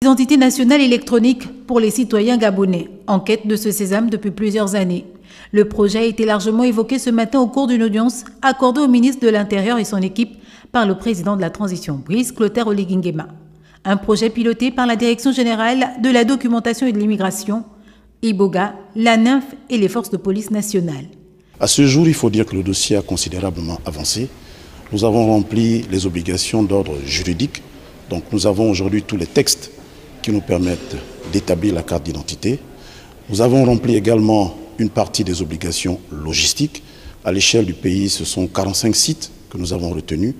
Identité nationale électronique pour les citoyens gabonais, en quête de ce sésame depuis plusieurs années. Le projet a été largement évoqué ce matin au cours d'une audience accordée au ministre de l'Intérieur et son équipe par le président de la transition, Brice Clotaire Oligui Nguema. Un projet piloté par la Direction générale de la documentation et de l'immigration, Iboga, la NYNF et les forces de police nationales. À ce jour, il faut dire que le dossier a considérablement avancé. Nous avons rempli les obligations d'ordre juridique. Donc nous avons aujourd'hui tous les textes qui nous permettent d'établir la carte d'identité. Nous avons rempli également une partie des obligations logistiques. À l'échelle du pays, ce sont 45 sites que nous avons retenus.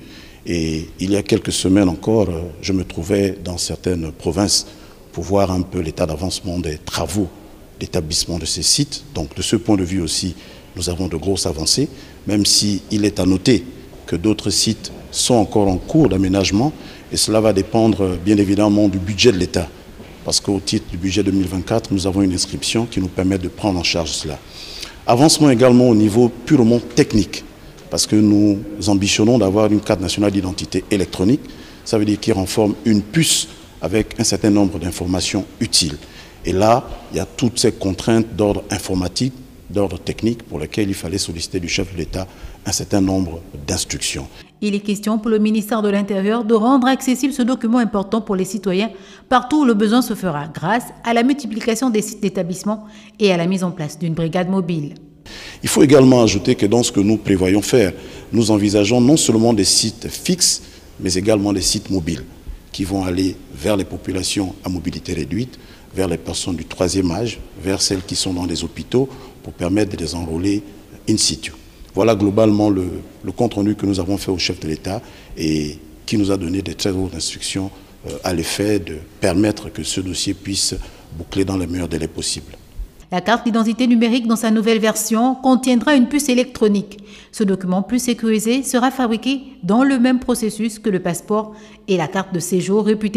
Et il y a quelques semaines encore, je me trouvais dans certaines provinces pour voir un peu l'état d'avancement des travaux d'établissement de ces sites. Donc de ce point de vue aussi, nous avons de grosses avancées, même s'il est à noter que d'autres sites sont encore en cours d'aménagement. Et cela va dépendre bien évidemment du budget de l'État. Parce qu'au titre du budget 2024, nous avons une inscription qui nous permet de prendre en charge cela. Avancement également au niveau purement technique. Parce que nous ambitionnons d'avoir une carte nationale d'identité électronique. Ça veut dire qu'il renforme une puce avec un certain nombre d'informations utiles. Et là, il y a toutes ces contraintes d'ordre informatique, d'ordre technique pour lesquelles il fallait solliciter du chef de l'État un certain nombre d'instructions. Il est question pour le ministère de l'Intérieur de rendre accessible ce document important pour les citoyens partout où le besoin se fera, grâce à la multiplication des sites d'établissement et à la mise en place d'une brigade mobile. Il faut également ajouter que dans ce que nous prévoyons faire, nous envisageons non seulement des sites fixes, mais également des sites mobiles qui vont aller vers les populations à mobilité réduite, vers les personnes du troisième âge, vers celles qui sont dans les hôpitaux pour permettre de les enrôler in situ. Voilà globalement le compte-rendu que nous avons fait au chef de l'État et qui nous a donné de très hautes instructions à l'effet de permettre que ce dossier puisse boucler dans les meilleurs délais possibles. La carte d'identité numérique dans sa nouvelle version contiendra une puce électronique. Ce document plus sécurisé sera fabriqué dans le même processus que le passeport et la carte de séjour réputée